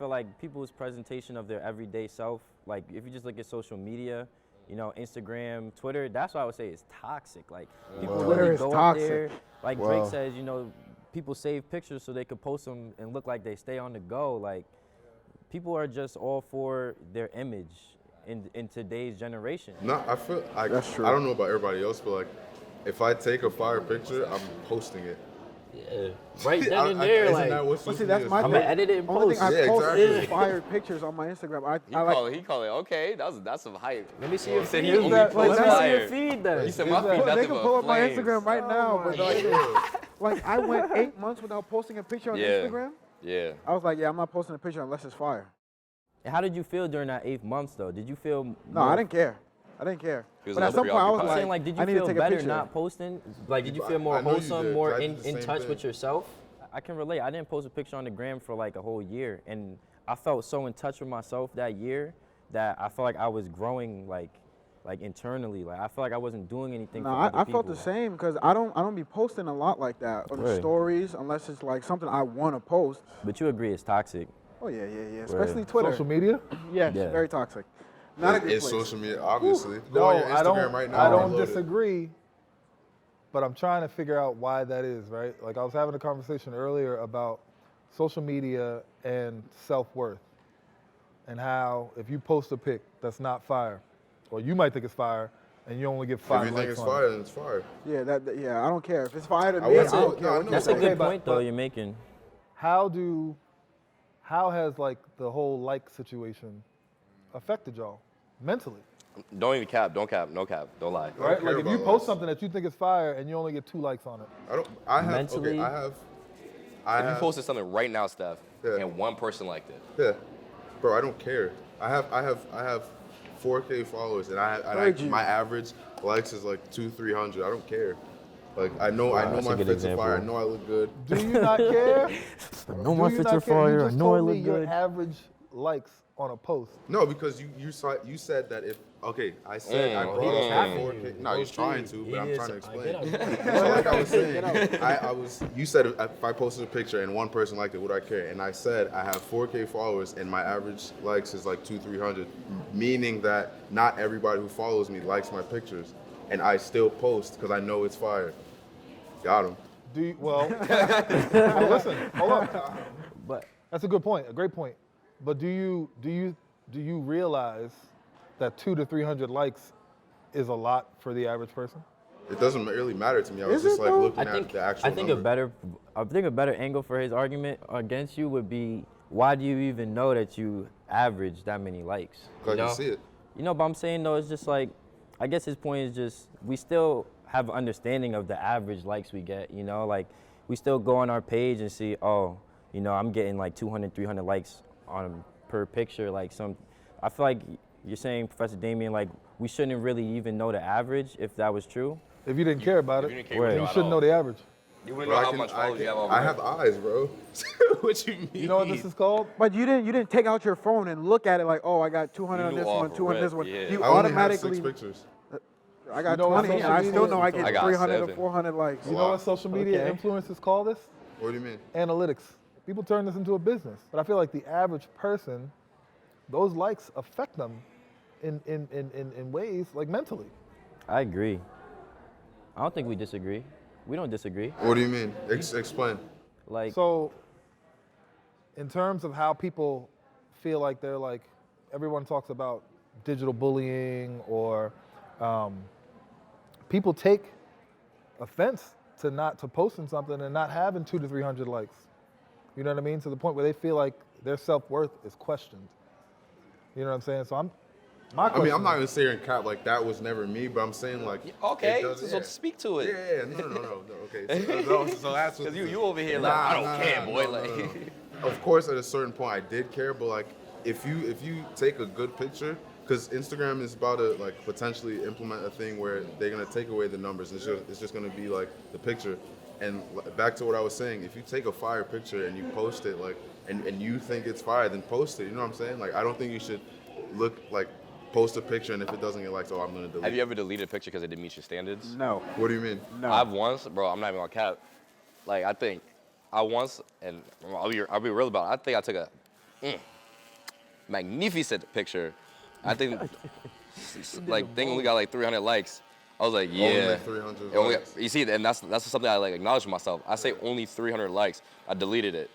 like people's presentation of their everyday self. Like if you just look at social media, you know, Instagram, Twitter, that's what I would say is toxic. Like people Twitter really is go toxic. up there. Like Drake says, you know, people save pictures so they could post them and look like they stay on the go. Like people are just all for their image in today's generation. No, I feel like, That's true. I don't know about everybody else, but like, if I take a fire picture, I'm posting it. Yeah. Right then and there, Isn't like, that what But social see, that's media my is I'm for? gonna edit it and Only post. thing I Yeah, post exactly. is fire pictures on my Instagram. He call it, okay, that's some hype. Let me see your said feed. he only that- like, Let me that's see your fire. feed then. He said my feed They nothing can but pull up my flames. Instagram right now, but Yeah. like I went 8 months without posting a picture on Yeah. Instagram. Yeah. I was like, yeah, I'm not posting a picture unless it's fire. And how did you feel during that 8 months though? Did you feel No, I didn't care. I didn't care. He was But a at some little point, I was I'm preoccupied. saying, like, did I you need to feel take a better picture. not posting? Like, did you feel more I know you wholesome, did, more 'cause I in did the same touch thing. with yourself? I can relate. I didn't post a picture on the gram for like a whole year, and I felt so in touch with myself that year that I felt like I was growing like internally. Like I felt like I wasn't doing anything. No, for I other felt people. the same because I don't be posting a lot like that on the Right. stories unless it's like something I want to post. But you agree it's toxic. Oh yeah, especially Twitter. Social media? Yes, Yeah. very toxic. Not a good It's place. social media, obviously. Go No, on your I Instagram don't. right now. I don't download it. disagree, but I'm trying to figure out why that is. Right? Like I was having a conversation earlier about social media and self-worth, and how if you post a pic that's not fire, or you might think it's fire, and you only get 5 If you think likes it's on fire, it. then it's fire. Yeah, I don't care if it's fire to I me. I would say- don't care. no, I what know you That's a say. good but- point though but- you're making. How has like the whole like situation affected y'all mentally? Don't even cap, don't cap, no cap, don't lie. don't Right? care Like if you about post likes. something that you think is fire and you only get 2 likes on it. I have, Mentally- okay, I If you have, posted something right now, Steph, Yeah. and one person liked it, yeah. Bro, I don't care. I have 4K followers, and Heard you. my average likes is like 200-300. I don't care. Like I know that's a my good fits are fire. I example. know I look good. Do you not care? No more Do you fits not are care? fire. You I just know I told me look your good. average likes on a post. No, because you said that if I said I brought he up was 4K. No, he's trying to, but I'm trying to explain. Get So like I was saying, you said if I posted a picture and one person liked it, would I care? And I said I have 4K followers and my average likes is like 200-300, meaning that not everybody who follows me likes my pictures, and I still post because I know it's fire. Got him. Do you, well, well, listen, hold on. But That's a good point, a great point. But do you realize that 200 to 300 likes is a lot for the average person? It doesn't really matter to me. I was Is just it like though? looking I think at the actual I think number. a better angle for his argument against you would be why do you even know that you average that many likes? I You can know? see it. You know, but I'm saying though, it's just like, I guess his point is just we still have an understanding of the average likes we get. You know, like we still go on our page and see, oh, you know, I'm getting like 200, 300 likes on per picture. Like I feel like you're saying, Professor Damien, like we shouldn't really even know the average if that was true. If you didn't care about if it, you didn't care, Right. then you you know shouldn't at know all. the average. You wouldn't Bro, know how much followers you have over I there. have eyes, bro. What you mean? You know what this is called? But you didn't take out your phone and look at it like, oh, I got 200 You on knew this off one, 200 on this rip, one. yeah. You I only have automatically. 6 pictures. I got You know what 20, and social I media still is? know I get I got 300 to 7. 400 likes. You know what social media Okay. influencers call this? What do you mean? Analytics. People turn this into a business. But I feel like the average person, those likes affect them in ways like mentally. I agree. I don't think we disagree. We don't disagree. What do you mean? Explain. Like, So, in terms of how people feel like they're like, everyone talks about digital bullying or people take offense to posting something and not having 200 to 300 likes. You know what I mean? To the point where they feel like their self-worth is questioned. You know what I'm saying? So my I mean, question I'm not is- even saying cap like that was never me, but I'm saying like. Okay, it does- so yeah. speak to it. Yeah, no. Okay, so that's what. Because you over here like, I don't care, boy. No. Of course, at a certain point, I did care, but like, if you take a good picture, because Instagram is about to like potentially implement a thing where they're gonna take away the numbers. It's just gonna be like the picture. And back to what I was saying, if you take a fire picture and you post it, like, and you think it's fire, then post it. You know what I'm saying? Like, I don't think you should post a picture, and if it doesn't get likes, oh, I'm gonna delete. Have you ever deleted a picture because it didn't meet your standards? No, What do you mean? no. I've once, bro. I'm not even gonna cap. Like I think I once, and I'll be real about it. I think I took magnificent picture. I think like thing only got like 300 likes. I was like, Only yeah. like 300 It only- likes. you see, and that's something I like acknowledge to myself. I say only 300 likes. I deleted it.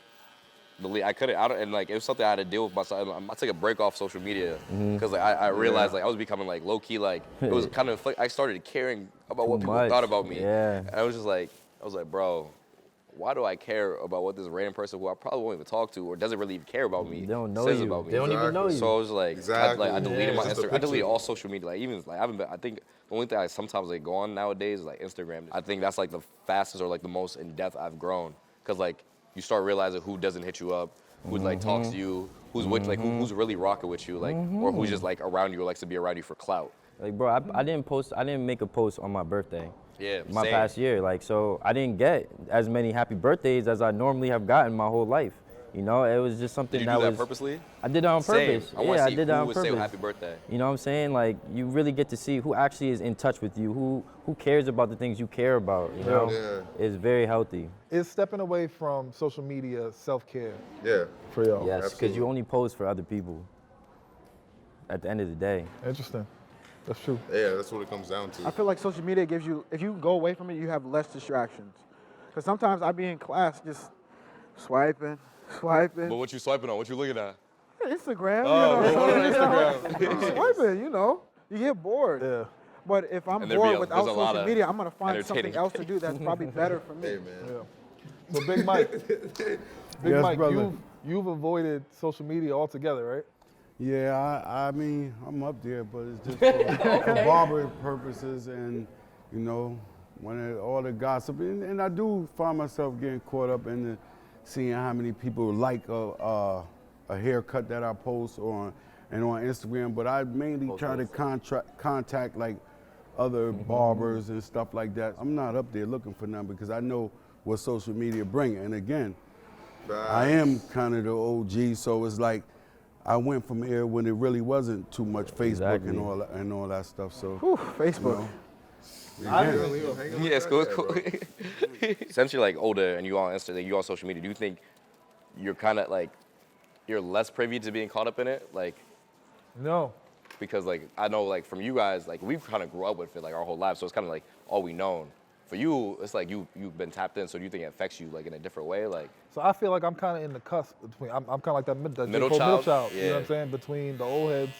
I couldn't. And like it was something I had to deal with myself. I took a break off social media because like I realized like I was becoming like low key like it was kind of like I started caring about what people much. thought about me. Yeah. And I was like, bro, why do I care about what this random person who I probably won't even talk to or doesn't really even care about me They don't know says you. about me? They don't even know you. So I was like, Exactly. I deleted Yeah. my Just a Instagram. I deleted picture. all social media. Like even like I think the only thing I sometimes like go on nowadays is like Instagram. I think that's like the fastest or like the most in depth I've grown because like you start realizing who doesn't hit you up, who like talks to you, who's with like who's really rocking with you, like or who's just like around you or likes to be around you for clout. Like, bro, I didn't make a post on my birthday. Yeah, My same. past year, like, so I didn't get as many happy birthdays as I normally have gotten my whole life. You know, it was just something Did you that do that was purposely? I did that on Same. purpose. I want to Yeah, see I did that who on would purpose. say happy birthday. You know what I'm saying? Like, you really get to see who actually is in touch with you, who cares about the things you care about. You know, Yeah. it's very healthy. Is stepping away from social media self-care Yeah. for y'all? Yes, because absolutely. you only post for other people. At the end of the day. Interesting. That's true. Yeah, that's what it comes down I to. feel like social media gives you, if you go away from it, you have less distractions. Because sometimes I be in class just swiping. But what you swiping on? What you looking at? Instagram, Oh, you know. what on Instagram? Swiping, you know. You get bored. Yeah. But if I'm And there be bored a- without there's a lot social of media, I'm gonna find entertaining- something else to do that's probably better for me. Hey, man. Yeah. So Big Mike, Big Yes, Mike, brother. you've avoided social media altogether, right? Yeah, I mean, I'm up there, but it's just for barber purposes and, you know, all the gossip. And I do find myself getting caught up in seeing how many people like a haircut that I post on Instagram. But I mainly try to contact like other barbers and stuff like that. I'm not up there looking for none because I know what social media bring. And again, I am kind of the OG, so it's like I went from here when it really wasn't too much Facebook Exactly. and all that stuff. So Whew, Facebook. Yeah, it's cool. It's cool. Since you're like older and you on Instagram, you on social media, do you think you're kind of like you're less privy to being caught up in it? Like, No. because like I know like from you guys, like we've kind of grew up with it like our whole lives, so it's kind of like all we known. For you, it's like you've been tapped in, so do you think it affects you like in a different way? Like, So I feel like I'm kind of in the cusp between. I'm kind of like that J. Middle Cole child? You know what Yeah. I'm saying? Between the old heads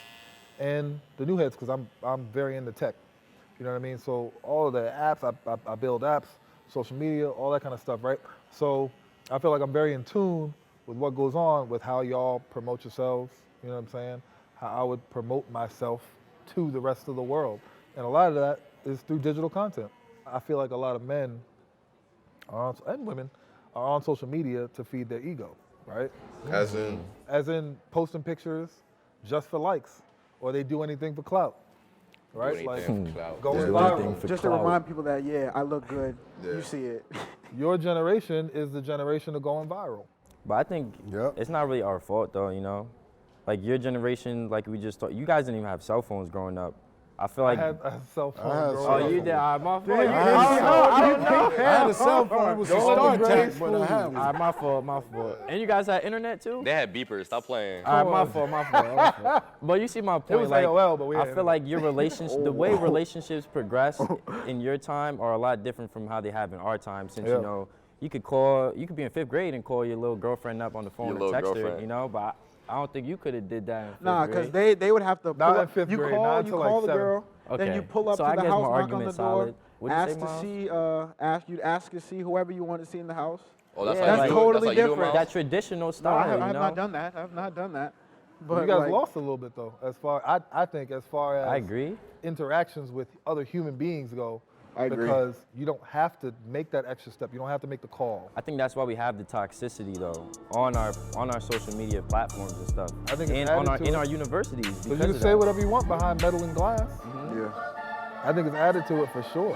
and the new heads, because I'm very into tech. You know what I mean? So all of the apps, I build apps, social media, all that kind of stuff, right? So I feel like I'm very in tune with what goes on with how y'all promote yourselves. You know what I'm saying? How I would promote myself to the rest of the world, and a lot of that is through digital content. I feel like a lot of men and women are on social media to feed their ego, right? As in, As in posting pictures just for likes, or they do anything for clout, right? do Like anything for clout. going Do anything viral. for Just to clout. remind people that, yeah, I look good. Yeah. You see it. Your generation is the generation of going viral. But I think Yep. it's not really our fault though, you know? Like your generation, like we just thought, you guys didn't even have cell phones growing up. I feel like, I had a cell phone. I had growing cell up. oh, you did, all right, my fault. I had a cell phone. It was a Don't StarTAC, but I had All one. right, my fault. And you guys had internet too? They had beepers. Stop playing. All right, my fault. But you see my point. was like, AOL, but we I had feel internet. like your relationship, the way relationships progress in your time are a lot different from how they have in our time. Since Yeah. you know, you could be in 5th grade and call your little girlfriend up on the phone Your and little text her, girlfriend. you know. But I don't think you could have did that in 5th Nah, grade. because they would have to pull Not in up. fifth You grade, call, not you until call like the seventh. girl, then Okay. you pull up So to I the guess house, my knock on argument the door, solid. What'd you ask say, to Miles? see, you'd ask to see whoever you want to see in the house. Oh, that's Yeah, how that's you do it? totally That's how you do it, different. Miles? that traditional No, style, I have you know? not done that. I have not done that. But You guys like, lost a little bit though, I think as far as I agree. interactions with other human beings go. I agree. Because you don't have to make that extra step. You don't have to make the call. I think that's why we have the toxicity though on our social media platforms and stuff. I think it's and added to in it. our universities. Because you because can of say that. whatever you want behind metal and glass. Yeah. I think it's added to it for sure.